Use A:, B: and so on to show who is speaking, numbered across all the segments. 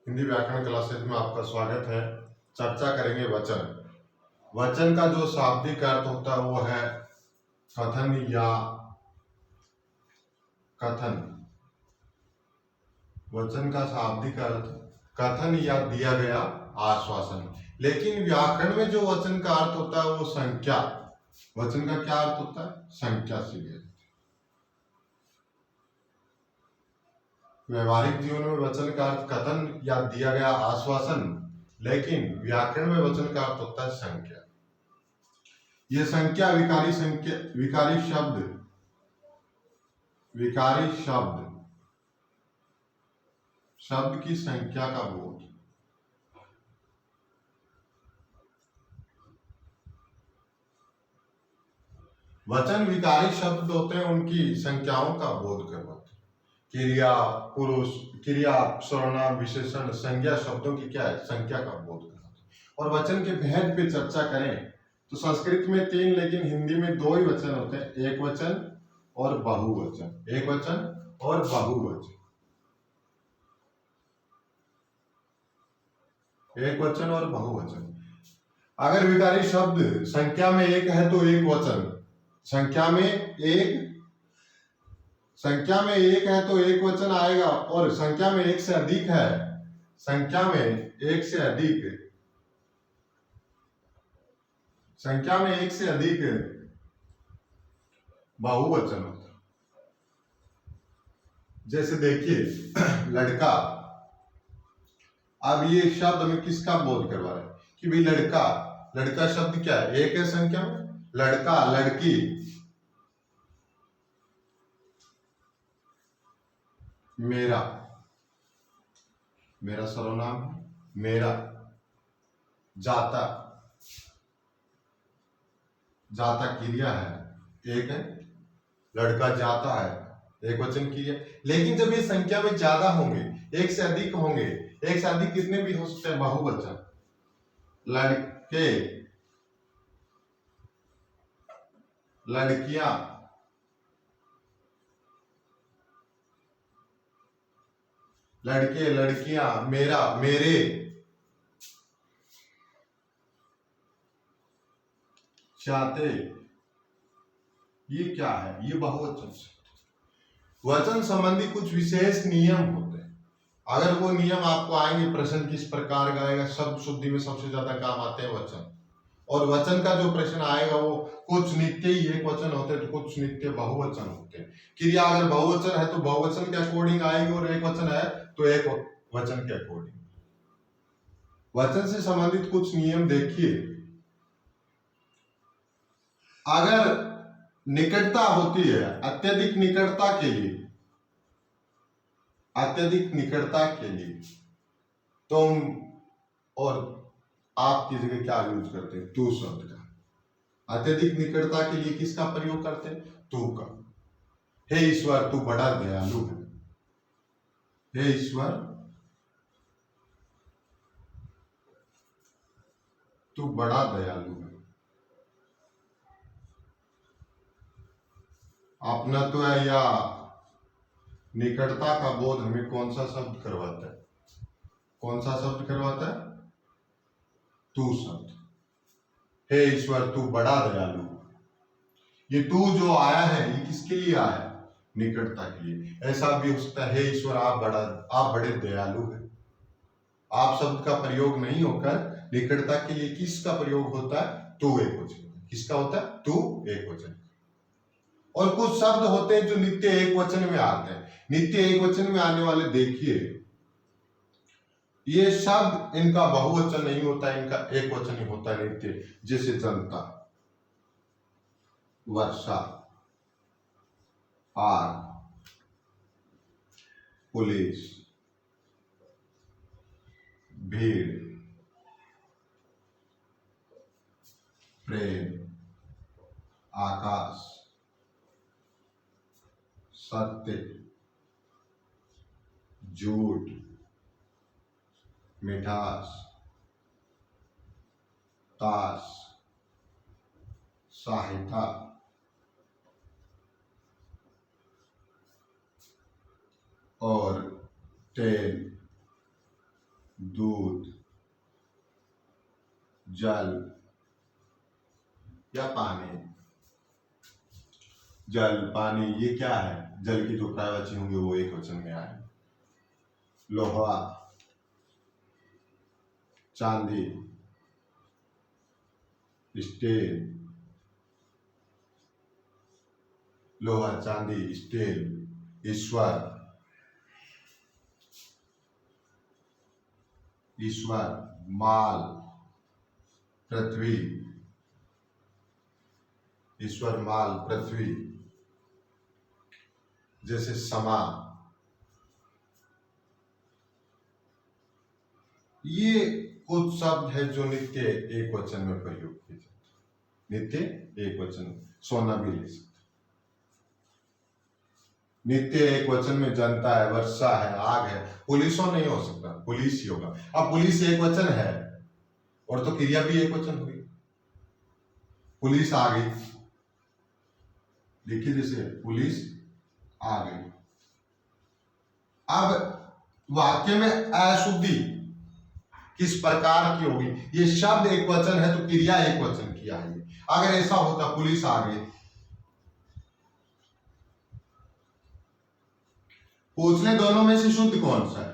A: हिंदी व्याकरण क्लासेज में आपका स्वागत है। चर्चा करेंगे वचन। वचन का जो शाब्दिक अर्थ होता है वो है कथन या कथन। वचन का शाब्दिक अर्थ कथन या दिया गया आश्वासन। लेकिन व्याकरण में जो वचन का अर्थ होता है वो संख्या। वचन का क्या अर्थ होता है? संख्या से लिया। व्यवहारिक जीवन में वचन का अर्थ कथन या दिया गया आश्वासन, लेकिन व्याकरण में वचन का अर्थ होता है संख्या। ये संख्या विकारी शब्द की संख्या का बोध। वचन विकारी शब्द होते हैं, उनकी संख्याओं का बोध करवाते। क्रिया, पुरुष, क्रिया, सर्वनाम, विशेषण, संज्ञा शब्दों की क्या है? संख्या का बोध कराते। और वचन के भेद पे चर्चा करें तो संस्कृत में 3 लेकिन हिंदी में 2 ही वचन होते हैं, एक वचन और बहुवचन। एक वचन और बहुवचन। एक वचन और बहुवचन। अगर विकारी शब्द संख्या में एक है तो एक वचन, संख्या में एक है तो एक वचन आएगा, और संख्या में एक से अधिक है, संख्या में एक से अधिक बहुवचन होता है। जैसे देखिए लड़का, अब ये शब्द हमें किसका बोध करवा रहा है कि भाई लड़का शब्द क्या है? एक है संख्या में। लड़का, लड़की, मेरा सर्वनाम, मेरा, जाता क्रिया है, एक है। लड़का जाता है, एक वचन क्रिया। लेकिन जब ये संख्या में ज्यादा होंगे, एक से अधिक होंगे, एक से अधिक कितने भी हो सकते हैं? बहुवचन। लड़के, लड़कियां, लड़के, लड़कियां, मेरा, मेरे, चाहते, ये क्या है? ये बहुवचन। वचन संबंधी कुछ विशेष नियम होते हैं। अगर वो नियम आपको आएंगे, प्रश्न किस प्रकार का आएगा, शब्द शुद्धि में सबसे ज्यादा काम आते हैं वचन। और वचन का जो प्रश्न आएगा वो कुछ नित्य ही एक वचन होते हैं, तो कुछ नित्य बहुवचन होते हैं। क्रिया अगर बहुवचन है तो बहुवचन के अकॉर्डिंग आएगी, और एक वचन है तो एक वचन के अकॉर्डिंग। वचन से संबंधित कुछ नियम देखिए। अगर निकटता होती है, अत्यधिक निकटता के लिए तुम और आप की जगह क्या यूज करते हैं? तू शब्द का। अत्यधिक निकटता के लिए किसका प्रयोग करते हैं? तू का। हे ईश्वर तू बड़ा दयालु है। हे ईश्वर तू बड़ा दयालु है। अपनत्व या निकटता का बोध हमें कौन सा शब्द करवाता है? कौन सा शब्द करवाता है? तू शब्द। हे ईश्वर तू बड़ा दयालु। ये तू जो आया है ये किसके लिए आया? निकटता के लिए। ऐसा भी हो सकता है, हे ईश्वर आप बड़े दयालु हैं। आप शब्द का प्रयोग नहीं होकर निकटता के लिए किसका प्रयोग होता है? तू एक वचन। किसका होता है? तू एक वचन। और कुछ शब्द होते हैं जो नित्य एक वचन में आते हैं। नित्य एक वचन में आने वाले देखिए, ये शब्द इनका बहुवचन नहीं होता, इनका एक वचन ही होता है नित्य। जैसे जनता, वर्षा, आग, पुलिस, भीड़, प्रेम, आकाश, सत्य, झूठ, मिठास, ताश, सहायता, और तेल, दूध, जल या पानी। जल, पानी, ये क्या है? जल की जो पर्यायवाची होंगे वो एक वचन में आए। लोहा, चांदी, स्टील, लोहा, चांदी, स्टील, ईश्वर, ईश्वर, माल, पृथ्वी, ईश्वर, माल, पृथ्वी। जैसे समा, ये कुछ शब्द है जो नित्य एक वचन में प्रयोग किए जाते हैं। नित्य एक वचन। सोना भी ले सकते, नित्य एक वचन में जनता है, वर्षा है, आग है। पुलिसों नहीं हो सकता, पुलिस ही होगा। अब पुलिस एक वचन है और तो क्रिया भी एक वचन हुई। पुलिस आ गई, देखिए जैसे पुलिस आ गई। अब वाक्य में अशुद्धि किस प्रकार की होगी? ये शब्द एक वचन है तो क्रिया एक वचन की आएगी। अगर ऐसा होता पुलिस आ गई, पूछने दोनों में से शुद्ध कौन सा है?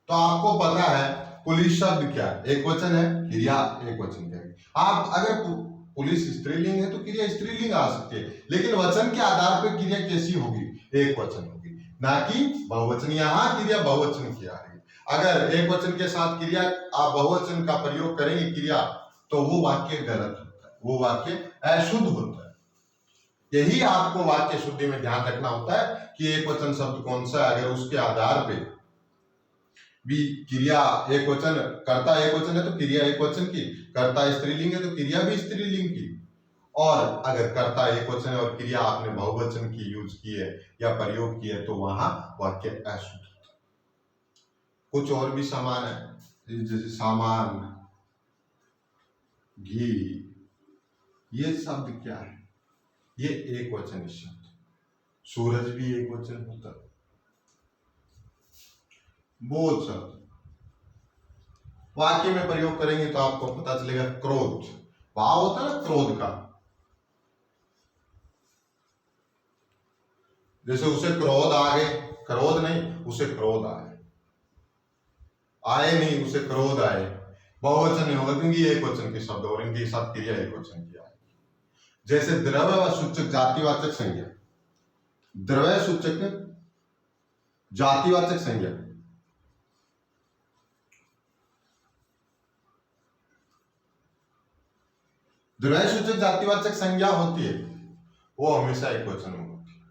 A: तो आपको पता है पुलिस शब्द क्या है? एक वचन है, क्रिया एक वचन की आएगी। आप अगर पुलिस स्त्रीलिंग है तो क्रिया स्त्रीलिंग आ सकती है, लेकिन वचन के आधार पर क्रिया कैसी होगी? एक वचन होगी, ना कि बहुवचन। यहां क्रिया बहुवचन की आ रही है। अगर एक वचन के साथ क्रिया आप बहुवचन का प्रयोग करेंगे क्रिया, तो वो वाक्य गलत होता है, वो वाक्य अशुद्ध होता है। यही आपको वाक्य शुद्धि में ध्यान रखना होता है कि एक वचन शब्द कौन सा है। अगर उसके आधार पे भी क्रिया एक वचन, कर्ता एक वचन है तो क्रिया एक वचन की, कर्ता स्त्रीलिंग है तो क्रिया भी स्त्रीलिंग की। और अगर कर्ता एक वचन है और क्रिया आपने बहुवचन की यूज की है या प्रयोग की है तो वहां वाक्य अशुद्ध होता है। कुछ और भी समान है, जैसे सामान, घी, ये शब्द क्या है? ये एक वचन शब्द। सूरज भी एक वचन होता है। बोध शब्द वाक्य में प्रयोग करेंगे तो आपको पता चलेगा। क्रोध, भाव होता है ना क्रोध का, जैसे उसे क्रोध आ गए, क्रोध नहीं उसे क्रोध आए, आए नहीं उसे क्रोध आए। बहुवचन नहीं होगा क्योंकि एक वचन के शब्द और इनके साथ क्रिया एक वचन की आएगी। जैसे द्रव्य व सूचक जातिवाचक संज्ञा, द्रव्य सूचक जातिवाचक संज्ञा, द्रव्य सूचक जातिवाचक संज्ञा होती है वो हमेशा एक वचन में होती है।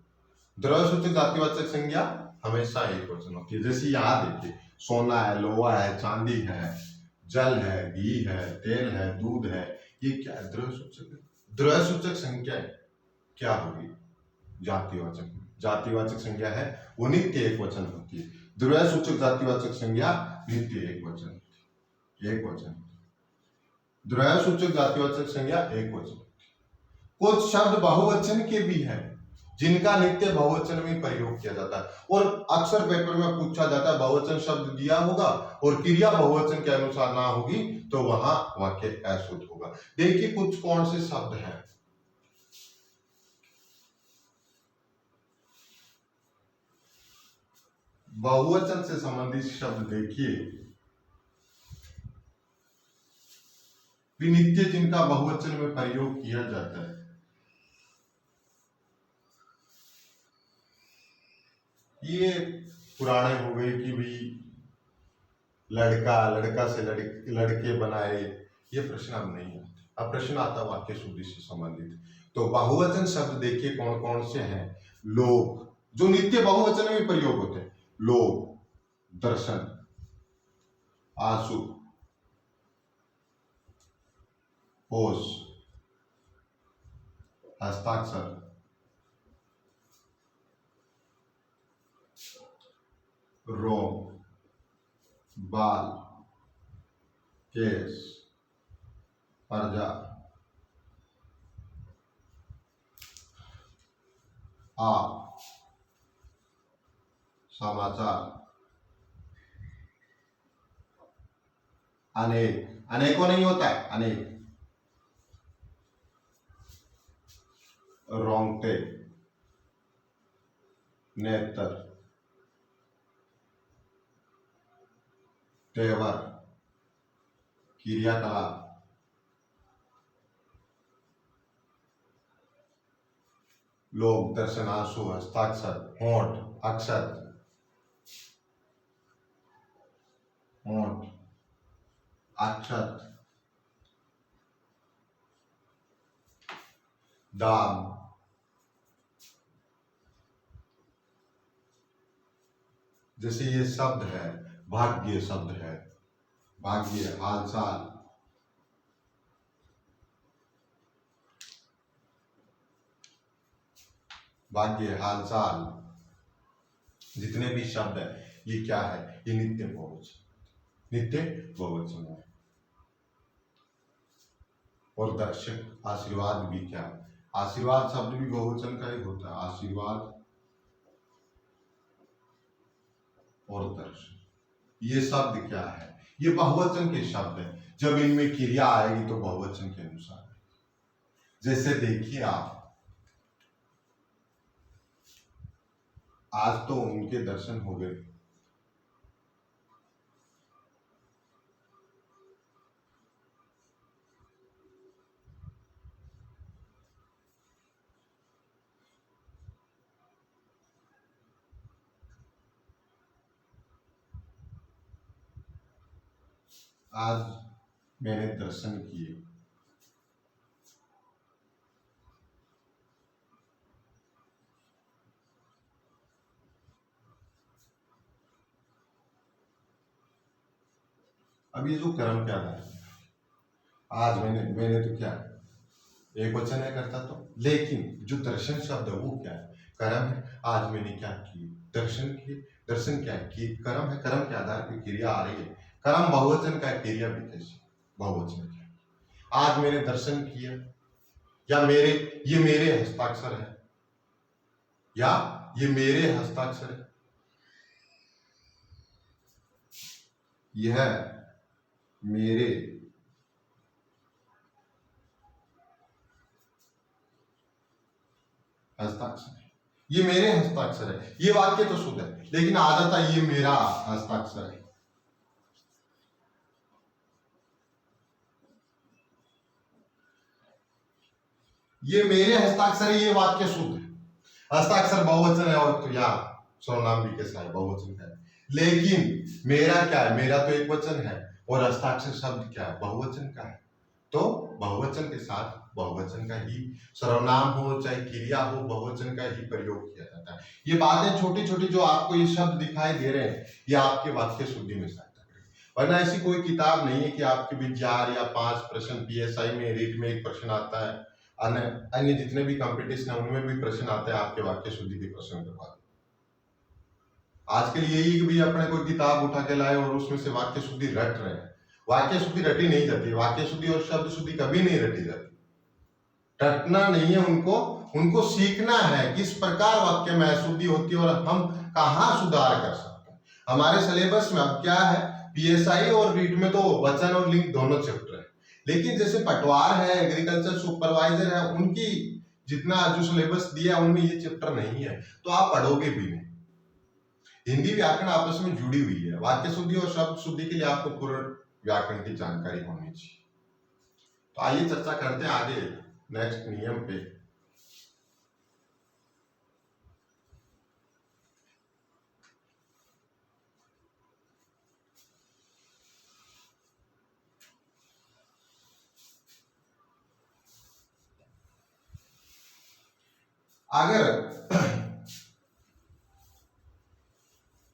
A: द्रव्य सूचक जातिवाचक संज्ञा हमेशा एक वचन होती है। जैसे यहां देखिए, सोना है, लोहा है, चांदी है, जल है, घी है, तेल है, दूध है, ये क्या है? द्रव्य सूचक है। द्रव्य सूचक संज्ञा क्या होगी? जातिवाचक। जातिवाचक संज्ञा है वो नित्य एक वचन होती है। द्रव्य सूचक जातिवाचक संज्ञा नित्य एक वचन होती है, एक वचन। द्रव्य सूचक जातिवाचक संज्ञा एक वचन। कुछ शब्द बहुवचन के भी हैं जिनका नित्य बहुवचन में प्रयोग किया जाता है, और अक्सर पेपर में पूछा जाता है बहुवचन शब्द दिया होगा और क्रिया बहुवचन के अनुसार ना होगी तो वहां वाक्य अशुद्ध होगा। देखिए कुछ कौन से शब्द हैं। बहुवचन से संबंधित शब्द देखिए, नित्य जिनका बहुवचन में प्रयोग किया जाता है। ये पुराने हो गए कि भाई लड़का, लड़का से लड़के बनाए, ये प्रश्न अब नहीं आते। अब प्रश्न आता वाक्य शुद्धि से संबंधित। तो बहुवचन शब्द देखिए कौन कौन से हैं। लोग, जो नित्य बहुवचन में प्रयोग होते हैं। लोग, दर्शन, आंसू, होश, हस्ताक्षर, रोम, बाल, केस, प्रजा, आप, समाचार, अनेक, अनेकों नहीं होता है, अनेक। रोंगटे, नेत्र, तेवर, क्रियाकलाप, लोग, दर्शन, आंसू, हस्ताक्षर, होंठ, अक्षर, होंठ, अक्षर, दाम, जैसे ये शब्द है, भाग्य शब्द है, भाग्य, हालचाल, भाग्य, हालचाल, जितने भी शब्द है ये क्या है, ये नित्य बहुवचन, नित्य बहुवचन है। और दर्शक, आशीर्वाद भी क्या, आशीर्वाद शब्द भी बहुवचन का ही होता है, आशीर्वाद और दर्शन, ये शब्द क्या है, ये बहुवचन के शब्द है। जब इनमें क्रिया आएगी तो बहुवचन के अनुसार। जैसे देखिए आप, आज तो उनके दर्शन हो गए, आज मैंने दर्शन किए, अब ये जो कर्म क्या है, आज मैंने तो क्या, एक वचन है करता तो, लेकिन जो दर्शन शब्द है वो क्या है, कर्म है। आज मैंने क्या किए, दर्शन किए। दर्शन क्या है कि कर्म है, कर्म के आधार पर क्रिया आ रही है। कर्म बहुवचन का, क्रिया भी कैसे बहुवचन का। आज मैंने दर्शन किया, या ये मेरे हस्ताक्षर है, या ये मेरे हस्ताक्षर है, यह मेरे हस्ताक्षर है, ये मेरे हस्ताक्षर है। ये वाक्य तो शुद्ध है, लेकिन आ जाता ये मेरा हस्ताक्षर है। ये मेरे हस्ताक्षर है, ये वाक्य शुद्ध है। हस्ताक्षर बहुवचन है, और तो या सर्वनाम भी कैसा है, बहुवचन है। लेकिन मेरा क्या है, मेरा तो एक वचन है, और हस्ताक्षर शब्द क्या है, बहुवचन का है। तो बहुवचन के साथ बहुवचन का ही, सर्वनाम हो चाहे क्रिया हो, बहुवचन का ही प्रयोग किया जाता है। ये बातें छोटी छोटी जो आपको ये शब्द दिखाई दे रहे हैं, ये आपके वाक्य शुद्धि में सहायता करेगी। वरना ऐसी कोई किताब नहीं है कि आपके भी 4 या 5 प्रश्न, पीएसआई में रीट में एक प्रश्न आता है, अन्य जितने भी कंपटीशन है उनमें भी प्रश्न आते हैं, आपके वाक्य शुद्धि के प्रश्न करवा दो। आजकल यही भी अपने कोई किताब उठा के लाए और उसमें से वाक्य शुद्धि रट रहे हैं। वाक्य शुद्धि रटी नहीं जाती, वाक्य शुद्धि और शब्द शुद्धि कभी नहीं रटी जाती। रटना नहीं है उनको सीखना है किस प्रकार वाक्य में अशुद्धि होती है और हम कहाँ सुधार कर सकते हैं। हमारे सिलेबस में अब क्या है, पीएसआई और रीट में तो वचन और लिंग दोनों चैप्टर है, लेकिन जैसे पटवार है, एग्रीकल्चर सुपरवाइजर है, उनकी जितना जो सिलेबस दिया उनमें ये चैप्टर नहीं है, तो आप पढ़ोगे भी नहीं। हिंदी व्याकरण आपस में जुड़ी हुई है, वाक्य शुद्धि और शब्द शुद्धि के लिए आपको पूर्ण व्याकरण की जानकारी होनी चाहिए। तो आइए चर्चा करते हैं आगे नेक्स्ट नियम पे।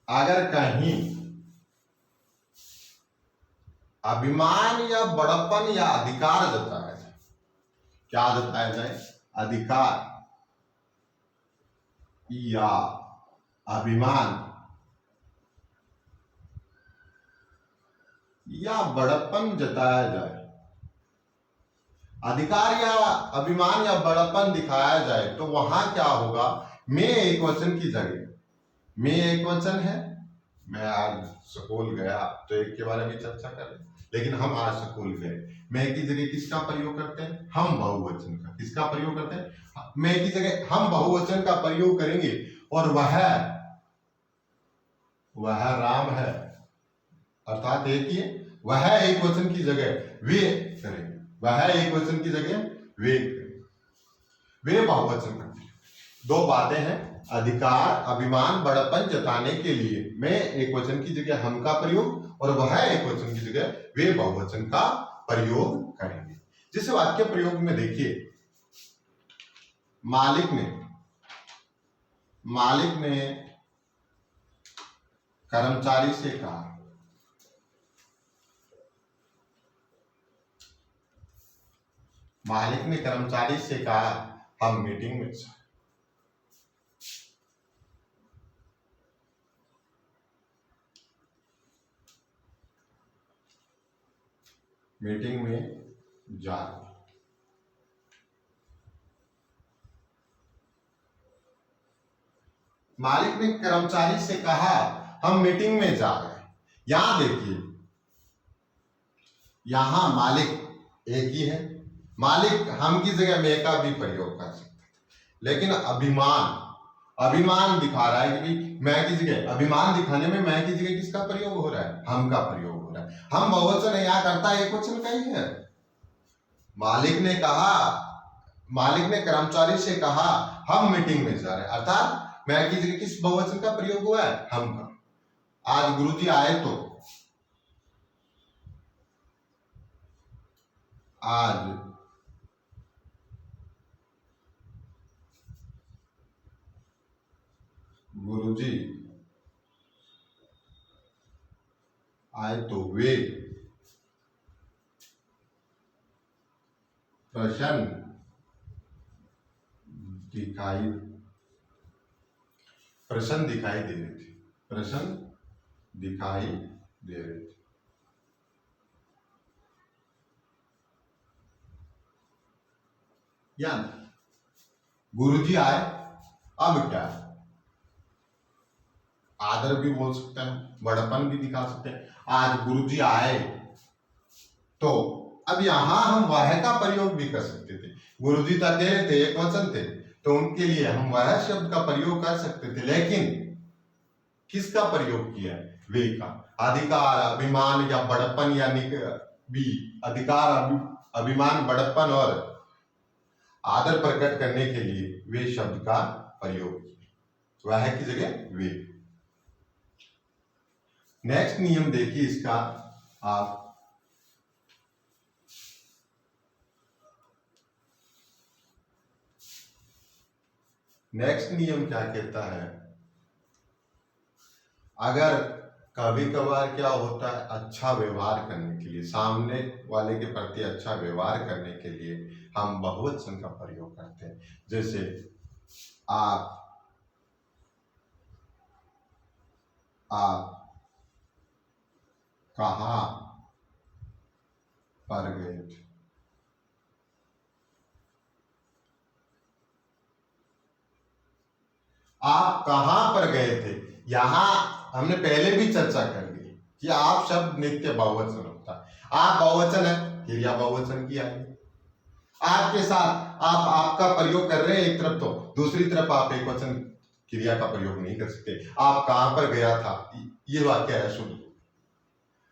A: अगर कहीं अभिमान या बड़प्पन या अधिकार जताया जाए, क्या जताया जाए, अधिकार या अभिमान या बड़प्पन जताया जाए, अधिकार या अभिमान या बड़प्पन दिखाया जाए, तो वहां क्या होगा, मैं एक वचन की जगह, मैं एक वचन है मैं आज स्कूल गया, तो एक के बारे में चर्चा कर रहे, लेकिन हम आज स्कूल गए। मैं की जगह किसका प्रयोग करते हैं? हम बहुवचन का। किसका प्रयोग करते हैं? मैं की जगह हम बहुवचन का प्रयोग करेंगे, और वह राम है, अर्थात एक ही है। वह एक वचन की जगह वे करेंगे, वह एक वचन की जगह वे करेंगे, वे बहुवचन करते हैं। दो बातें हैं, अधिकार अभिमान बड़प्पन जताने के लिए मैं एक वचन की जगह हम का प्रयोग, और वह एक वचन की जगह वे बहुवचन का प्रयोग करेंगे। जिस वाक्य प्रयोग में देखिए, मालिक ने कर्मचारी से कहा, मालिक ने कर्मचारी से कहा हम मीटिंग में जाएं। मीटिंग में जा, मालिक ने कर्मचारी से कहा हम मीटिंग में जा रहे हैं। यहां देखिए, यहां मालिक एक ही है, मालिक हम की जगह मैं का भी प्रयोग कर सकते थे, लेकिन अभिमान दिखा रहा है कि मैं की जगह, अभिमान दिखाने में मैं की जगह किसका प्रयोग हो रहा है? हम का प्रयोग हो रहा है। हम बहुवचन है, यहाँ करता एक वचन का ही है। मालिक ने कर्मचारी से कहा हम मीटिंग में जा रहे हैं, अर्थात मैं की जगह किस बहुवचन का प्रयोग हुआ है? हम का। आज गुरुजी आए तो, आज गुरुजी आए तो वे प्रसन्न दिखाई दे रहे थे, प्रसन्न दिखाई दे रहे थे। यानी गुरुजी आए, अब क्या है? आदर भी बोल सकते हैं, बड़पन भी दिखा सकते हैं। आज गुरुजी आए तो, अब यहां हम वह का प्रयोग भी कर सकते थे। गुरुजी तो अकेले थे, एक वचन थे, तो उनके लिए हम वह शब्द का प्रयोग कर सकते थे, लेकिन किसका प्रयोग किया? वे का। अधिकार अभिमान या बड़प्पन, यानी भी अधिकार अभिमान बड़प्पन और आदर प्रकट करने के लिए वे शब्द का प्रयोग किया, वह की जगह वे। नेक्स्ट नियम देखिए इसका आप, नेक्स्ट नियम क्या कहता है? अगर कभी कभार क्या होता है, अच्छा व्यवहार करने के लिए, सामने वाले के प्रति अच्छा व्यवहार करने के लिए हम बहुवचन का प्रयोग करते हैं। जैसे आप कहां पर गए थे? आप कहां पर गए थे? यहां हमने पहले भी चर्चा कर ली कि आप शब्द नित्य बहुवचन होता है। आप बहुवचन है, क्रिया बहुवचन की आएगी। आपके साथ आप आपका प्रयोग कर रहे हैं एक तरफ, तो दूसरी तरफ आप एक वचन क्रिया का प्रयोग नहीं कर सकते। आप कहां पर गया था, ये वाक्य है शुद्ध।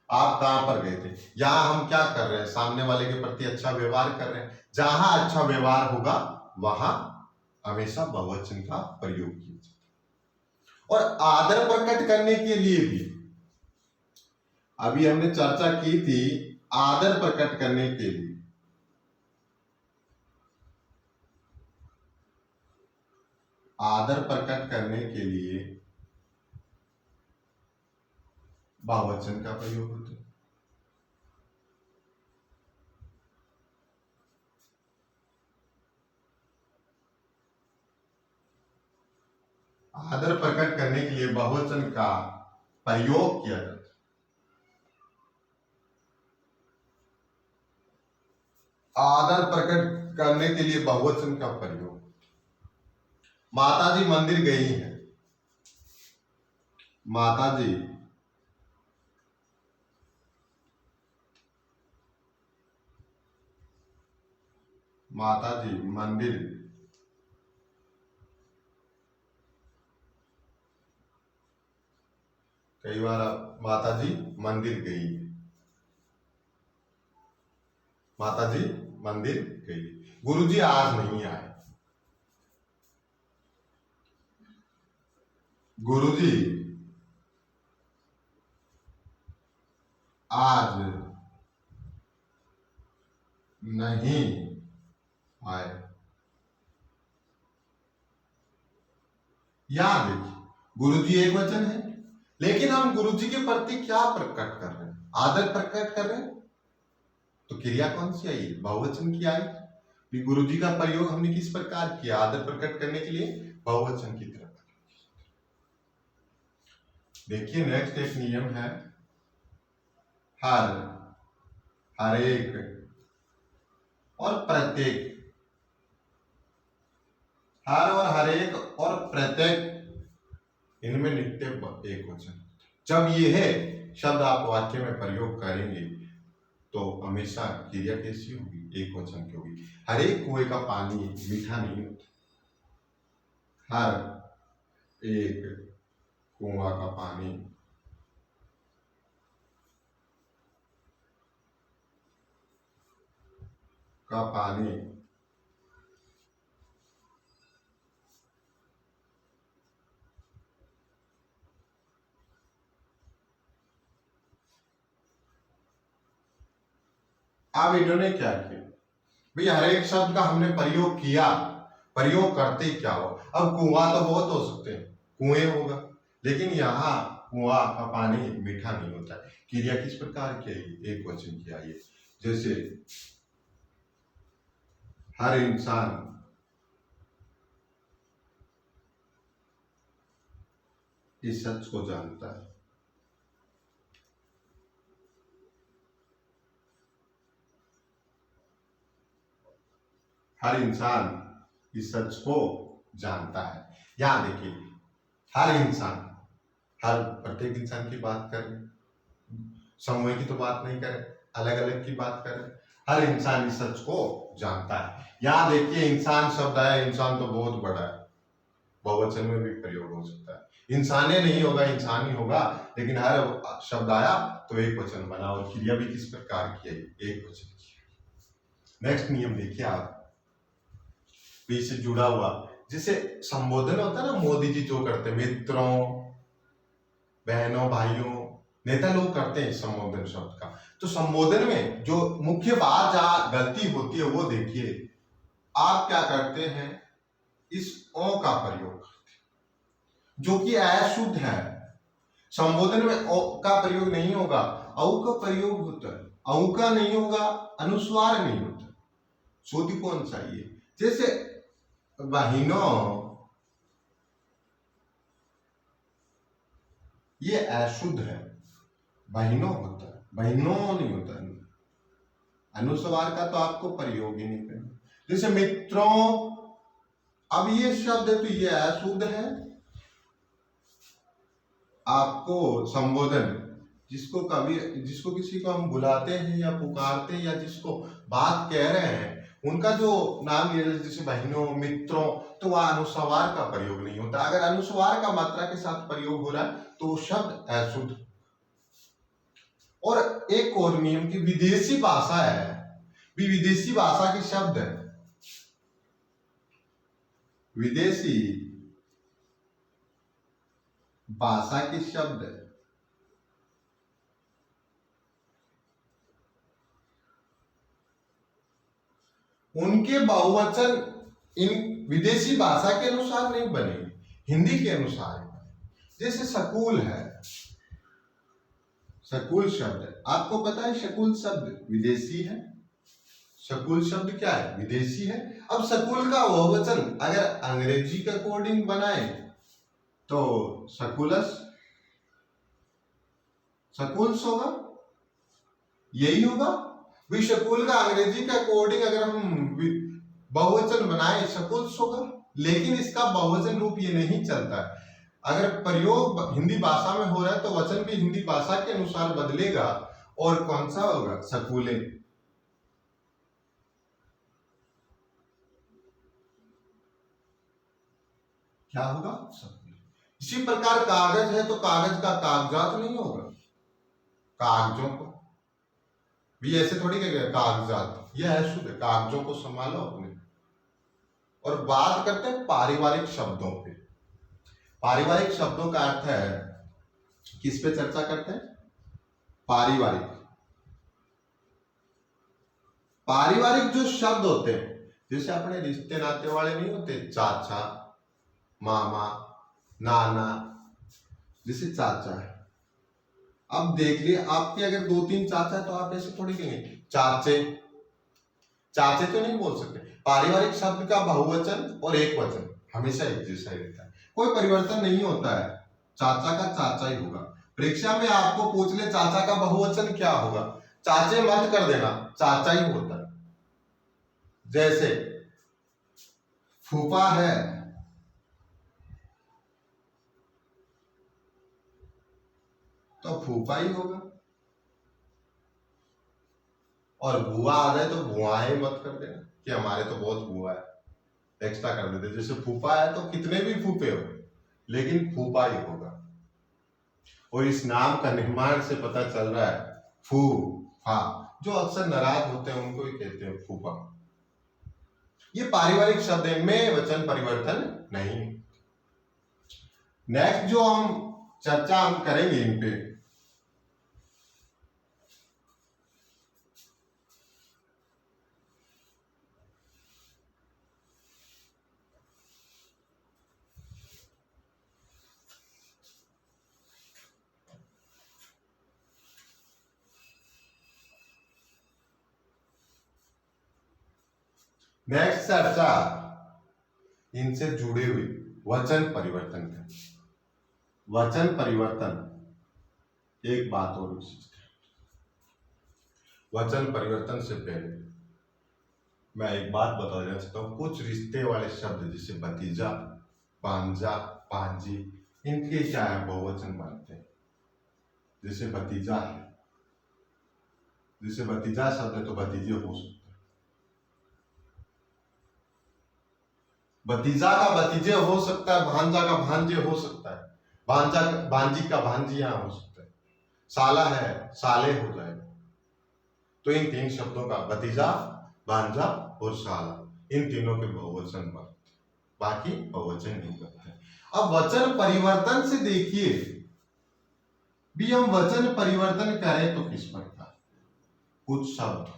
A: आप कहां पर गए थे? यहां हम क्या कर रहे हैं? सामने वाले के प्रति अच्छा व्यवहार कर रहे हैं। जहां अच्छा व्यवहार होगा वहां हमेशा बहुवचन का प्रयोग किया जाता है। और आदर प्रकट करने के लिए भी, अभी हमने चर्चा की थी, आदर प्रकट करने के लिए बहुवचन का प्रयोग होता है। आदर प्रकट करने के लिए बहुवचन का प्रयोग किया जाता है। आदर प्रकट करने के लिए बहुवचन का प्रयोग। माताजी मंदिर गई हैं, माताजी माता जी मंदिर कई बार माता जी मंदिर गई, माता जी मंदिर गई। गुरुजी आज नहीं आए, गुरुजी आज नहीं आए। याद देखिए, गुरुजी एक वचन है, लेकिन हम गुरुजी के प्रति क्या प्रकट कर रहे हैं? आदर प्रकट कर रहे हैं। तो क्रिया कौन सी आई? बहुवचन की आई। भी गुरुजी का प्रयोग हमने किस प्रकार किया? आदर प्रकट करने के लिए बहुवचन की तरफ। देखिए नेक्स्ट एक नियम है, हर, हर एक और प्रत्येक। हर और हर एक और प्रत्येक, इनमें नित्य एक वचन। जब ये है शब्द आप वाक्य में प्रयोग करेंगे तो हमेशा क्रिया कैसी होगी? एक वचन की होगी। हर एक कुएं का पानी मीठा नहीं होता। हर एक कुआं का पानी अब इन्होंने क्या किया भाई? हर एक शब्द का हमने प्रयोग किया, प्रयोग करते ही क्या हो? अब कुआं तो बहुत हो सकते हैं, कुएं होगा, लेकिन यहाँ कुआं का पानी मीठा नहीं होता है। क्रिया किस प्रकार की आई? एक वचन की आई है। जैसे हर इंसान इस सच को जानता है। हर इंसान इस सच को जानता है। यहां देखिए, हर इंसान, हर प्रत्येक इंसान की बात करें, समूह की तो बात नहीं करें, अलग अलग की बात करें। हर इंसान इस सच को जानता है। यहां देखिए इंसान शब्द आया, इंसान तो बहुत बड़ा है, बहुवचन में भी प्रयोग हो सकता है। इंसाने नहीं होगा, इंसान ही होगा, लेकिन हर शब्द आया तो एक वचन बना, और क्रिया भी किस प्रकार की है? एक वचन की। नेक्स्ट नियम देखिए आप, भी से जुड़ा हुआ, जिसे संबोधन होता है ना, मोदी जी जो करते हैं, मित्रों, बहनों, भाइयों, नेता लोग करते हैं संबोधन शब्द का। तो संबोधन में जो मुख्य बात जहां गलती होती है वो देखिए, आप क्या करते हैं? इस ओ का प्रयोग करते हैं, जो कि अशुद्ध है। संबोधन में ओ का प्रयोग नहीं होगा, औ का प्रयोग होता है। औ का नहीं होगा, अनुस्वार नहीं होता। शुद्ध कौन सा? ये जैसे बहनों, ये अशुद्ध है, बहनों होता है, बहनों नहीं होता। अनुस्वार का तो आपको प्रयोग ही नहीं करना। जैसे मित्रों, अब ये शब्द है तो ये अशुद्ध है। आपको संबोधन, जिसको किसी को हम बुलाते हैं या पुकारते हैं या जिसको बात कह रहे हैं, उनका जो नाम लिया, जैसे बहनों, मित्रों, तो वह अनुस्वार का प्रयोग नहीं होता। अगर अनुस्वार का मात्रा के साथ प्रयोग हो रहा है तो वो शब्द अशुद्ध। और एक और नियम की, विदेशी भाषा है, भी विदेशी भाषा के शब्द है, विदेशी भाषा के शब्द है, उनके बहुवचन इन विदेशी भाषा के अनुसार नहीं बनेंगे, हिंदी के अनुसार बने। जैसे सकूल है, सकूल शब्द है, आपको पता है सकूल शब्द विदेशी है। सकूल शब्द क्या है? विदेशी है। अब सकूल का बहुवचन अगर अंग्रेजी के अकॉर्डिंग बनाए तो सकूलस, सकूल्स होगा, यही होगा। विशकुल का अंग्रेजी के अकॉर्डिंग अगर हम बहुवचन बनाए सकूल्स होगा, लेकिन इसका बहुवचन रूप ये नहीं चलता है। अगर प्रयोग हिंदी भाषा में हो रहा है तो वचन भी हिंदी भाषा के अनुसार बदलेगा, और कौन सा होगा? सकूले। क्या होगा? शब्द। इसी प्रकार कागज है तो कागज का कागजात नहीं होगा, कागजों को भी ऐसे थोड़ी कहेगा कागजात, यह है शुद्ध, कागजों को संभालो अपने। और बात करते हैं पारिवारिक शब्दों पे। पारिवारिक शब्दों का अर्थ है, किस पे चर्चा करते हैं? पारिवारिक। पारिवारिक जो शब्द होते हैं, जैसे अपने रिश्ते नाते वाले नहीं होते, चाचा, मामा, नाना, जैसे चाचा है। अब देख लिए आपके अगर 2-3 चाचा है तो आप ऐसे थोड़ी कहेंगे चाचे, चाचे तो नहीं बोल सकते। पारिवारिक शब्द का बहुवचन और एक वचन हमेशा एक जैसा ही रहता है, कोई परिवर्तन नहीं होता है, चाचा का चाचा ही होगा। परीक्षा में आपको पूछ ले चाचा का बहुवचन क्या होगा, चाचे मत कर देना, चाचा ही होता है। जैसे फूफा है तो फूफा ही होगा, और बुआ आ जाए तो बुआएं मत कर देना कि हमारे तो बहुत बुआ है, एक्स्ट्रा कर देते। जैसे फूफा है तो कितने भी फूफे हो, लेकिन फूफा ही होगा। और इस नाम का निर्माण से पता चल रहा है फूफा, जो अक्सर नाराज होते हैं उनको ही कहते हैं फूफा। ये पारिवारिक शब्द में वचन परिवर्तन नहीं। नेक्स्ट जो हम चर्चा हम करेंगे इन पे, नेक्स्ट चर्चा इनसे जुड़ी हुई वचन परिवर्तन का। वचन परिवर्तन एक बात और विशिष्ट है। वचन परिवर्तन से पहले मैं एक बात बता देना चाहता हूं, कुछ रिश्ते वाले शब्द जैसे भतीजा, भांजा, भांजी, इनके क्या है बहुवचन बनते हैं। जैसे भतीजा है, जैसे भतीजा शब्द है तो भतीजे हो सकते हैं, भतीजा का भतीजे हो सकता है, भांजा का भांजे हो सकता है, भांजा भांजी का भांजिया हो सकता है, साला है साले हो जाएगा। तो इन 3 शब्दों का भतीजा, भांजा और साला, इन तीनों के बहुवचन बनते, बाकी बहुवचन नहीं बनते। अब वचन परिवर्तन से देखिए भी हम वचन परिवर्तन करें तो किस प्रकार। कुछ शब्द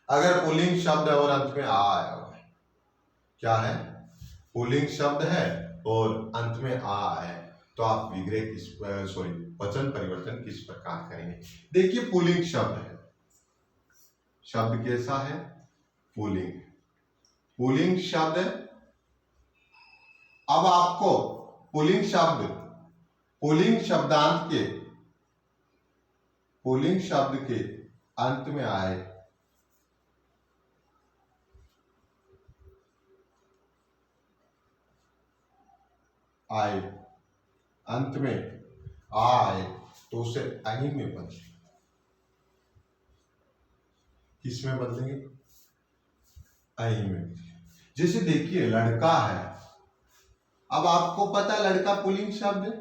A: अगर पुल्लिंग शब्द है और अंत में आ आया हुआ है, क्या है? पुल्लिंग शब्द है और अंत में आ है, तो आप विग्रह किस वचन परिवर्तन किस प्रकार करेंगे? देखिए पुल्लिंग शब्द है, शब्द कैसा है? पुल्लिंग। पुल्लिंग शब्द, अब आपको पुल्लिंग शब्द, पुल्लिंग शब्दांत के, पुल्लिंग शब्द के अंत में आए अंत में आए तो उसे अहि में बदले। किस में बदलेंगे? अहि में। जैसे देखिए लड़का है, अब आपको पता है लड़का पुल्लिंग शब्द है,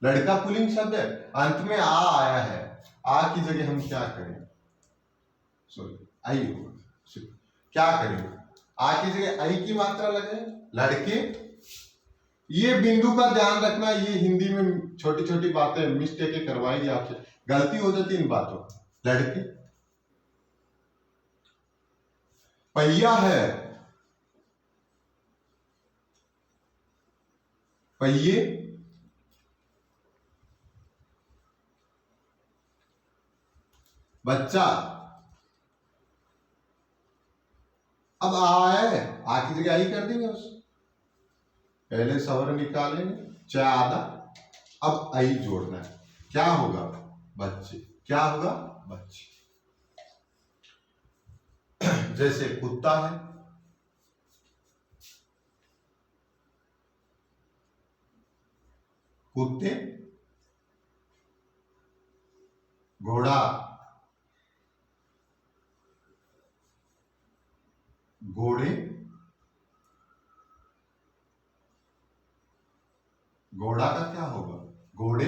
A: लड़का पुल्लिंग शब्द है, अंत में आ आया है, आ की जगह हम क्या करें? सॉरी आई होगा, क्या करेंगे? आ की जगह आई की मात्रा लगे, लड़के। ये बिंदु का ध्यान रखना, ये हिंदी में छोटी छोटी बातें मिस्टेक करवाएगी आपसे, गलती हो जाती इन बातों। लड़के, पहिया है, पहिए, बच्चा। अब आ है, आ की जगह आई कर देंगे, उस पहले स्वर निकालेंगे ज्यादा, अब आई जोड़ना है, क्या होगा? बच्चे। क्या होगा? बच्चे। जैसे कुत्ता है, कुत्ते, घोड़ा, घोड़े, घोड़ा का क्या होगा? घोड़े।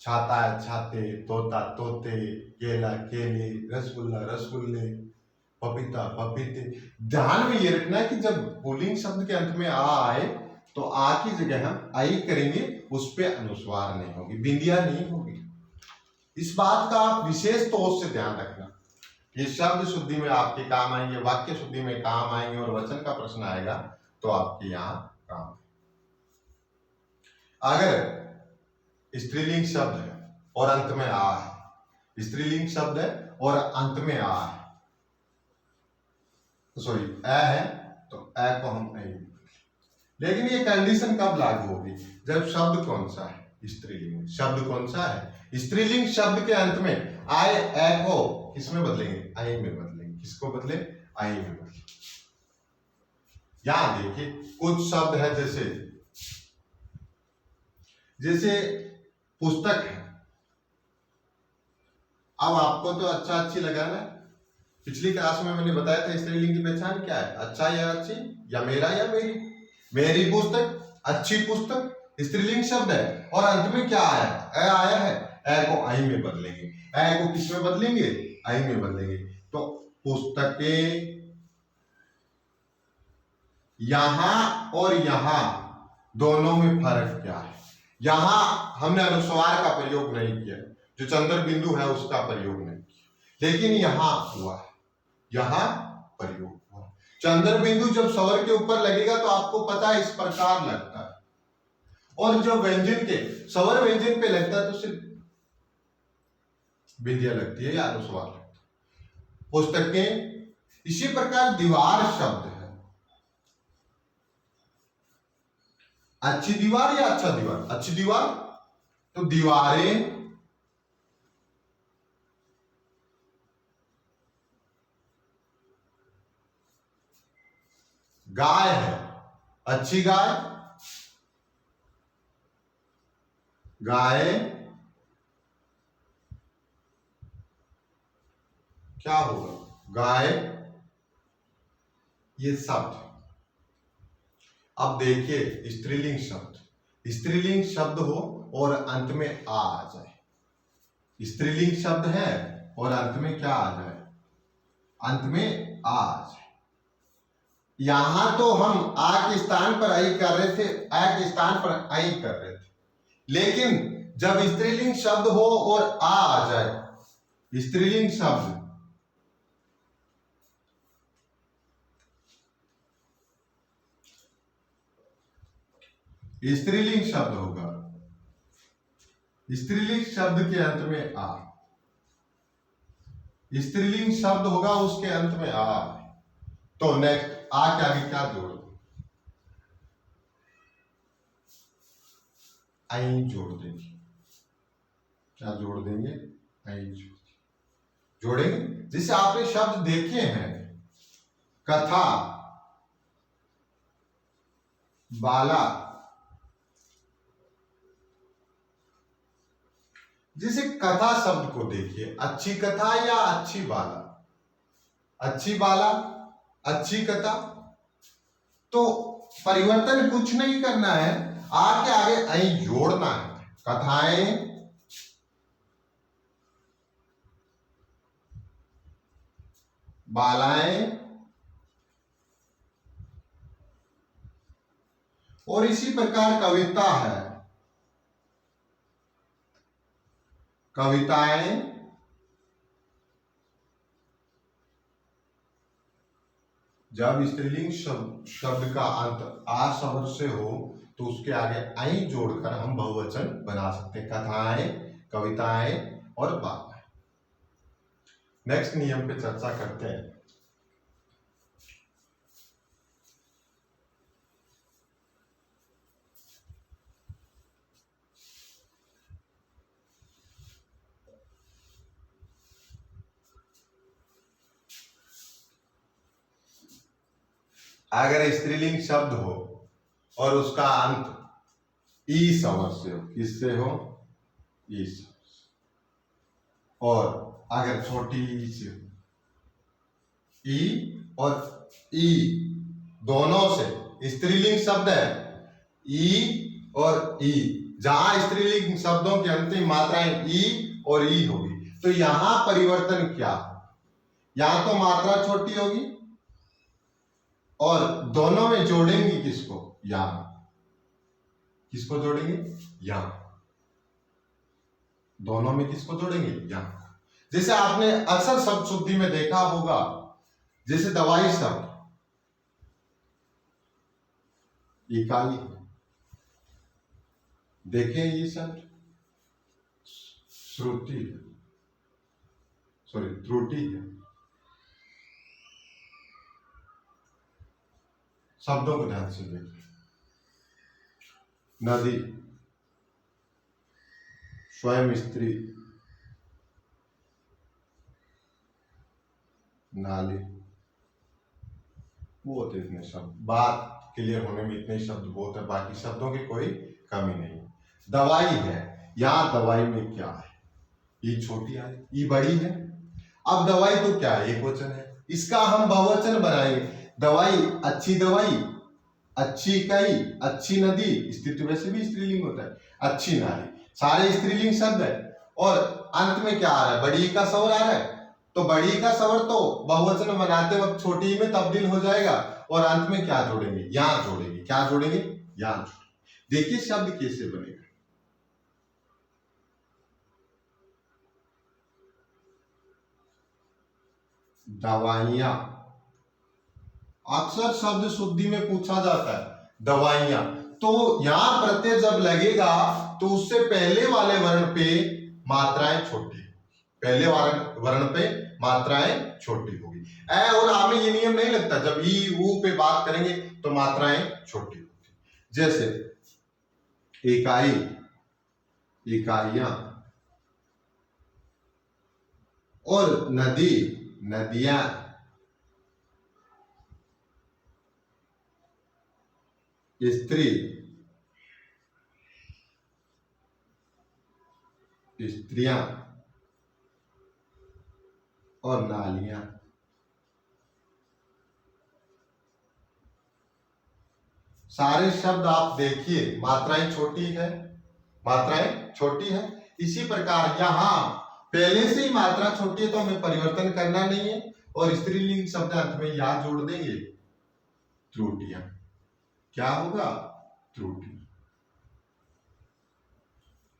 A: छाता है छाते, तोता तोते, केला केले, रसगुल्ला रसगुल्ले, पपीता पपीते। ध्यान में ये रखना है कि जब पुल्लिंग शब्द के अंत में आ आए तो आ की जगह हम आई करेंगे, उस पे अनुस्वार नहीं होगी, बिंदिया नहीं होगी। इस बात का आप विशेष तौर से ध्यान रखना। ये शब्द शुद्धि में आपके काम आएंगे, वाक्य शुद्धि में काम आएंगे, और वचन का प्रश्न आएगा तो आपके यहां काम। अगर स्त्रीलिंग शब्द है और अंत में आ है, स्त्रीलिंग शब्द है और अंत में आ है, सॉरी ए है, तो ए को हम नहीं। लेकिन ये कंडीशन कब लागू होगी? जब शब्द कौन सा है? स्त्रीलिंग। शब्द कौन सा है? स्त्रीलिंग शब्द के अंत में आए ए को किसमें बदलेंगे? आई में बदलेंगे। किसको बदले? आई में बदले। यहां देखिए कुछ शब्द है, जैसे पुस्तक है। अब आपको तो अच्छा अच्छी लगा ना, पिछली क्लास में मैंने बताया था स्त्रीलिंग की पहचान क्या है, अच्छा या अच्छी, या मेरा या मेरी। मेरी पुस्तक, अच्छी पुस्तक स्त्रीलिंग शब्द है, और अंत में क्या आया? ए आया है। ए को आई में बदलेंगे। ए को किस में बदलेंगे? आई में बदलेंगे। तो पुस्तकें, यहां और यहां दोनों में फर्क क्या है? यहां हमने अनुस्वार का प्रयोग नहीं किया, जो चंद्र बिंदु है उसका प्रयोग नहीं किया, लेकिन यहां हुआ, यहां प्रयोग हुआ। चंद्र बिंदु जब स्वर के ऊपर लगेगा तो आपको पता है इस प्रकार लगता है, और जब व्यंजन के स्वर व्यंजन पे लगता है तो सिर्फ बिंदिया लगती है या अनुस्वार लगता है। पुस्तकें। इसी प्रकार दीवार शब्द है, अच्छी दीवार या अच्छा दीवार? अच्छी दीवार। तो दीवारें, गाय है, अच्छी गाय, गाय क्या होगा? गाय, ये शब्द। अब देखिए स्त्रीलिंग शब्द, स्त्रीलिंग शब्द हो और अंत में आ जाए, स्त्रीलिंग शब्द है और अंत में क्या आ जाए? अंत में आ जाए। यहां तो हम आ के स्थान पर आई कर रहे थे, आ के स्थान पर आई कर रहे थे, लेकिन जब स्त्रीलिंग शब्द हो और आ जाए, स्त्रीलिंग शब्द, स्त्रीलिंग शब्द होगा, स्त्रीलिंग शब्द के अंत में आ, स्त्रीलिंग शब्द होगा उसके अंत में आ। तो नेक्स्ट आ के आगे क्या जोड़? आई जोड़ देंगे। क्या जोड़ देंगे? आई जोड़ेंगे। जिसे आपने शब्द देखे हैं, कथा, बाला, जिसे कथा शब्द को देखिए, अच्छी कथा या अच्छी बाला? अच्छी बाला, अच्छी कथा। तो परिवर्तन कुछ नहीं करना है, आ के आगे आई जोड़ना है। कथाएं, बालाएं, और इसी प्रकार कविता है, कविताएं, जब स्त्रीलिंग शब्द का अंत आ शब्द से हो तो उसके आगे आई जोड़कर हम बहुवचन बना सकते हैं, कथाएं, कविताएं और बालाएं। नेक्स्ट नियम पे चर्चा करते हैं। अगर स्त्रीलिंग शब्द हो और उसका अंत ई स्वर से हो, किससे हो? ई स्वर से। और अगर छोटी सी ई और ई दोनों से, स्त्रीलिंग शब्द है ई और ई, जहां स्त्रीलिंग शब्दों की अंतिम मात्राएं ई और ई होगी तो यहां परिवर्तन क्या, यहां तो मात्रा छोटी होगी और दोनों में जोड़ेंगे किसको, या, किसको जोड़ेंगे, या, दोनों में किसको जोड़ेंगे, या। जैसे आपने अक्सर शब्द शुद्धि में देखा होगा, जैसे दवाई शब्द इकाई है, देखें ये शब्द श्रुति है, सॉरी त्रुटि है। शब्दों को ध्यान से देखिए, नदी, स्वयं स्त्री, नाली, वो होते इतने शब्द, बात क्लियर होने में इतने शब्द बहुत है, बाकी शब्दों की कोई कमी नहीं। दवाई है, यहां दवाई में क्या है, ये छोटी है, ये बड़ी है। अब दवाई तो क्या है, एक वचन है, इसका हम बहुवचन बनाएंगे, दवाई, अच्छी दवाई, अच्छी इकाई, अच्छी नदी, स्त्री तो वैसे भी स्त्रीलिंग होता है, अच्छी नाली, सारे स्त्रीलिंग शब्द है। और अंत में क्या आ रहा है, बड़ी का स्वर आ रहा है, तो बड़ी का स्वर तो बहुवचन बनाते वक्त छोटी में तब्दील हो जाएगा और अंत में क्या जोड़ेंगे, या जोड़ेंगे, क्या जोड़ेंगे, या जोड़ेंगे। देखिए शब्द कैसे बनेगा, दवाइयां, अक्सर शब्द शुद्धि में पूछा जाता है दवाइयां, तो यहां प्रत्यय जब लगेगा तो उससे पहले वाले वर्ण पे मात्राएं छोटी, पहले वर्ण पे मात्राएं छोटी होगी। ए और आ में ये नियम नहीं लगता, जब ई ऊ पे बात करेंगे तो मात्राएं छोटी होती। जैसे इकाई, इकाइयां, और नदी, नदियां, स्त्री, स्त्रियां, और नालियां। सारे शब्द आप देखिए मात्राएं छोटी है, मात्राएं छोटी है। इसी प्रकार यहां पहले से ही मात्रा छोटी है तो हमें परिवर्तन करना नहीं है, और स्त्रीलिंग शब्द अंत में या जोड़ देंगे, त्रुटियां, क्या होगा, त्रुटि,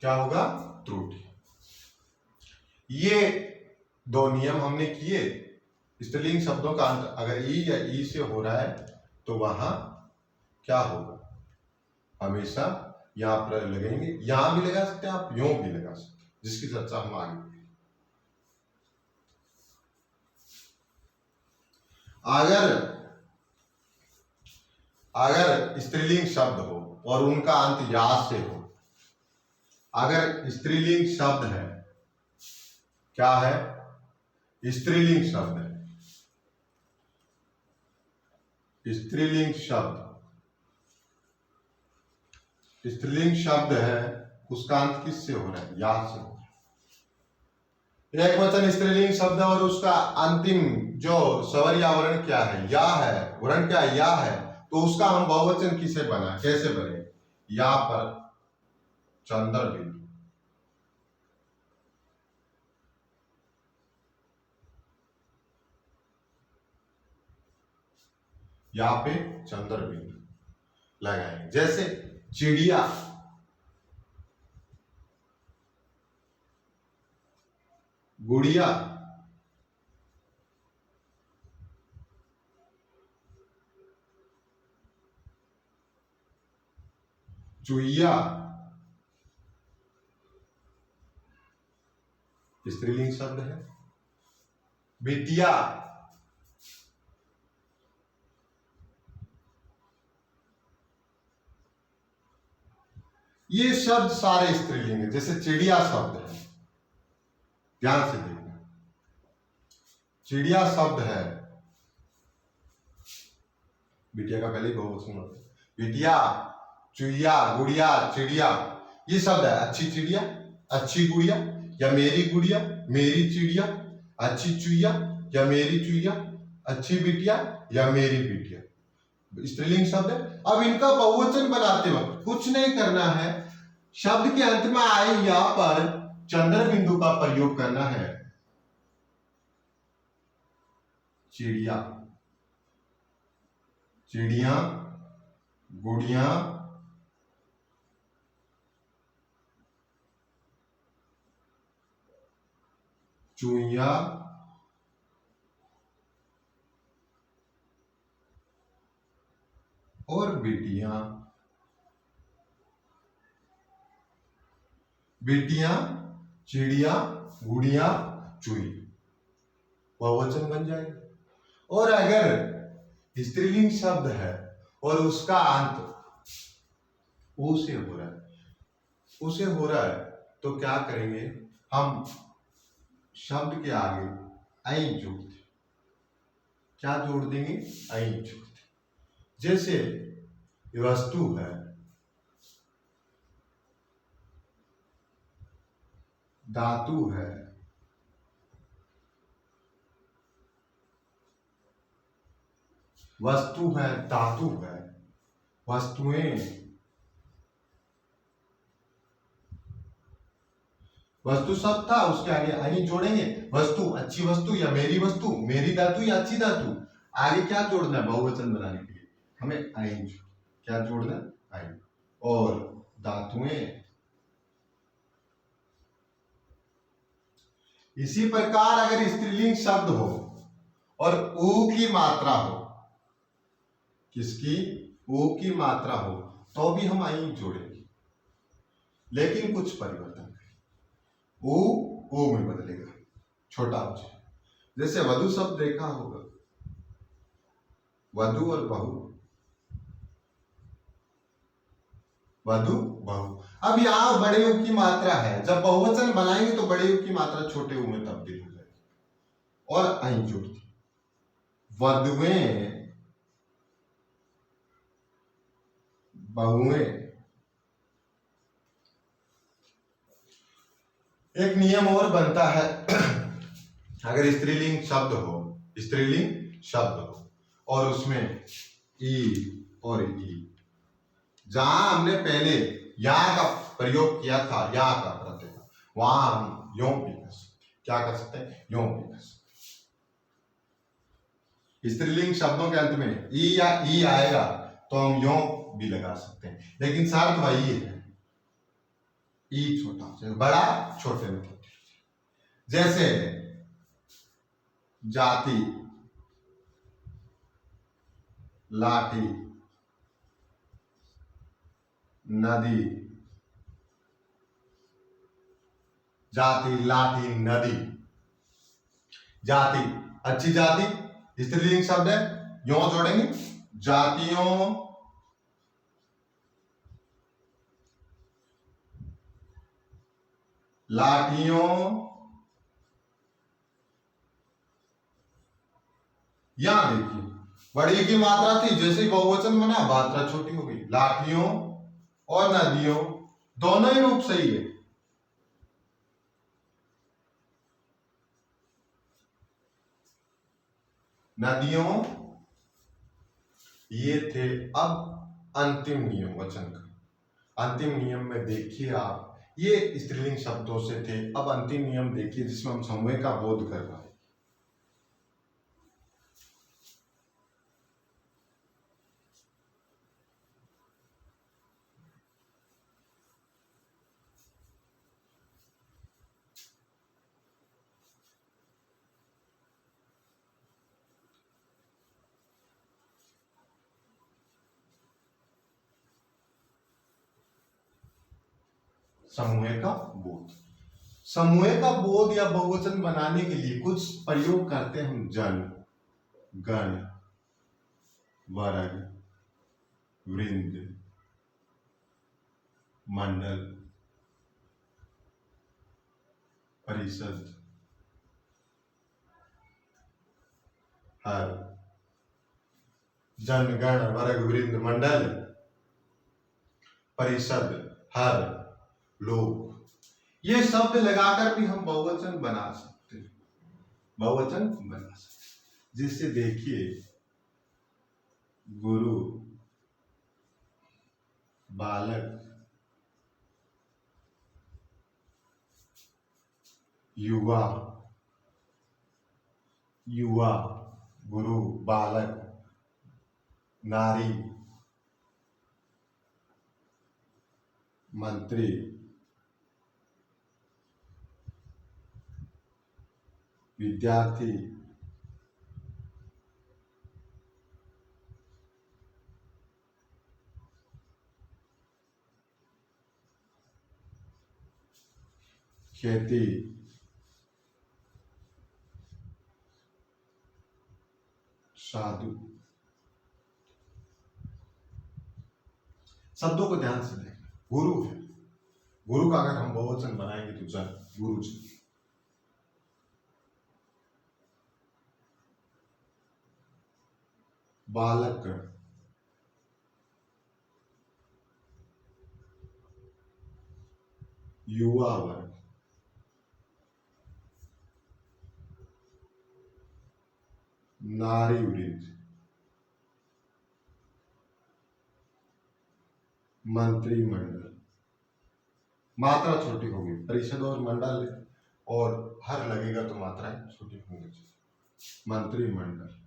A: क्या होगा, त्रुटि। ये दो नियम हमने किए, स्त्रीलिंग शब्दों का अंत अगर ई या ई से हो रहा है तो वहां क्या होगा, हमेशा यहां पर लगेंगे, यहां भी लगा सकते हैं आप, यूं भी लगा सकते हैं, जिसकी चर्चा हम आगे करेंगे। अगर स्त्रीलिंग शब्द हो और उनका अंत या से हो, अगर स्त्रीलिंग शब्द है, क्या है, स्त्रीलिंग शब्द है, स्त्रीलिंग शब्द, स्त्रीलिंग शब्द है, उसका अंत किससे हो रहा है, या से हो रहा है। एक वचन स्त्रीलिंग शब्द है और उसका अंतिम जो स्वर या वर्ण क्या है, या है, वर्ण क्या है, या है, तो उसका हम बहुवचन किसे बना, कैसे बने, या पर चंद्र बिंदु, यहां पे चंद्र बिंदु लगाएंगे। जैसे चिड़िया, गुड़िया, चुईया, स्त्रीलिंग शब्द है, बिटिया, ये शब्द सारे स्त्रीलिंग है। जैसे चिड़िया शब्द है, ध्यान से देखना, चिड़िया शब्द है, बिटिया का पहले बहुवचन होता है, बिटिया, चुईया, गुड़िया, चिड़िया, ये शब्द है। अच्छी चिड़िया, अच्छी गुड़िया, या मेरी गुड़िया, मेरी चिड़िया, अच्छी चुईया या मेरी चुईया, अच्छी बिटिया या मेरी बिटिया, स्त्रीलिंग शब्द है। अब इनका बहुवचन बनाते वक्त कुछ नहीं करना है, शब्द के अंत में आई या पर चंद्र बिंदु का प्रयोग करना है। चिड़िया, चिड़िया, गुड़िया, चूहिया, और बेटियां। बेटियां, चिड़िया, गुड़िया, चूही, बहुवचन बन जाएगा। और अगर स्त्रीलिंग शब्द है और उसका अंत ऊ से हो रहा है, ऊ से हो रहा है, तो क्या करेंगे हम, शब्द के आगे ऐ जोड़ दें। क्या जोड़ देंगे? ऐ जोड़ दें। जैसे वस्तु है, धातु है, वस्तु है, धातु है, वस्तुएं, वस्तु शब्द था, उसके आगे आई जोड़ेंगे। वस्तु, अच्छी वस्तु या मेरी वस्तु, मेरी धातु या अच्छी धातु, आगे क्या जोड़ना है बहुवचन बनाने के लिए? हमें आई, क्या जोड़ना है? आई। और धातुएं। इसी प्रकार अगर स्त्रीलिंग शब्द हो और ऊ की मात्रा हो, किसकी? ऊ की मात्रा हो, तो भी हम आई जोड़ेंगे, लेकिन कुछ परिवर्तन करें। ओ में बदलेगा, छोटा हो जाए। जैसे वधु शब्द देखा होगा, वधु और बहु, वधु बहु। अब यहां बड़े यू की मात्रा है, जब बहुवचन बनाएंगे तो बड़े यू की मात्रा छोटे यू में तब्दील हो जाएगी और आई जुड़ती। वधुएं, बहुएं। एक नियम और बनता है, अगर स्त्रीलिंग शब्द हो, स्त्रीलिंग शब्द हो और उसमें ई और ई, जहां हमने पहले या का प्रयोग किया था, या का प्रत्यय, वहां हम यों भी कर सकते। क्या कर सकते हैं? यों भी कर सकते। स्त्रीलिंग शब्दों के अंत में ई या ई आएगा तो हम यों भी लगा सकते हैं, लेकिन शर्त वही है, ई छोटा, बड़ा छोटे में। जैसे जाति, लाठी, नदी, जाति, लाठी, नदी। जाति, अच्छी जाति स्त्रीलिंग शब्द है, यों जोड़ेंगे, जातियों, लाठियों, यहां देखिए बड़ी की मात्रा थी, जैसे ही बहुवचन बना मात्रा छोटी हो गई। लाठियों और नदियों दोनों ही रूप सही है। नदियों, ये थे। अब अंतिम नियम वचन का, अंतिम नियम में देखिए आप, ये स्त्रीलिंग शब्दों से थे। अब अंतिम नियम देखिए जिसमें हम समूह का बोध कर रहे हैं। समूह का बोध, समूह का बोध या बहुवचन बनाने के लिए कुछ प्रयोग करते हैं हम। जन, गण, वर्ग, वृंद, मंडल, परिषद, हर। जन, गण, वर्ग, वृंद, मंडल, परिषद, हर, लोग, ये शब्द लगाकर भी हम बहुवचन बना सकते हैं, बहुवचन बना सकते हैं। जिससे देखिए गुरु, बालक, युवा, युवा, गुरु, बालक, नारी, मंत्री, विद्यार्थी, खेती, साधु। शब्दों को ध्यान से देखें। गुरु है, गुरु का अगर हम बहुवचन बनाएंगे तो जन, गुरु जी। बालक, युवा वर्ग, नारी वृद्ध, मंत्रिमंडल। मात्रा छोटी होगी, परिषद और मंडल और हर लगेगा तो मात्राएं छोटी होंगी। मंत्रिमंडल,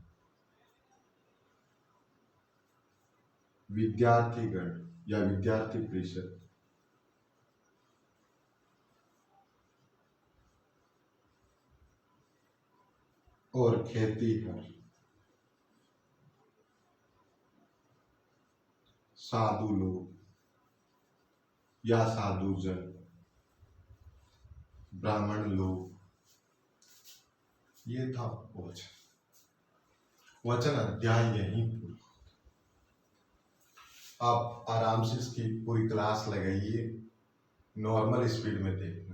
A: विद्यार्थीगण या विद्यार्थी परिषद, और खेती पर साधु लोग या साधुजन, ब्राह्मण लोग। ये था वचन। वचन अध्याय यहीं पूरा। आप आराम से इसकी पूरी क्लास लगाइए, नॉर्मल स्पीड में देखना।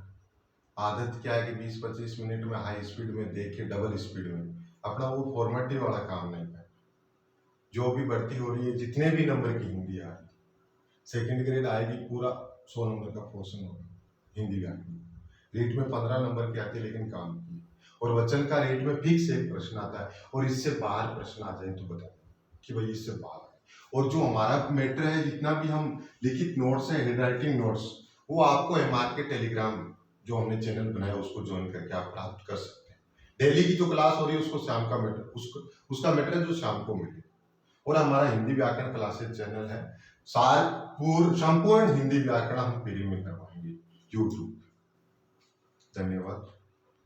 A: आदत क्या है कि 20-25 मिनट में हाई स्पीड में देख के डबल स्पीड में अपना वो फॉर्मेटिव वाला काम नहीं करना। जो भी भर्ती हो रही है, जितने भी नंबर की हिंदी आ रही है, सेकेंड ग्रेड आएगी, पूरा 100 नंबर का पोर्शन होगा हिंदी व्याकरण। रीट में 15 नंबर की आती है, लेकिन काम की। और वचन का रीट में फिक्स एक प्रश्न आता है, और इससे बाहर प्रश्न आ जाए तो बता कि भाई इससे बाहर है। और जो हमारा मैटर है, जितना भी हम लिखित नोट्स है, हैंड राइटिंग नोट्स, वो आपको एमआर के टेलीग्राम जो हमने चैनल बनाया उसको ज्वाइन करके आप प्राप्त कर सकते हैं। डेली की जो क्लास हो रही है उसको शाम का मैटर, उसका मैटर है जो शाम को मिले। और हमारा हिंदी व्याकरण क्लासेस चैनल है, संपूर्ण हिंदी व्याकरण हम फ्री में करवाएंगे यूट्यूब। धन्यवाद।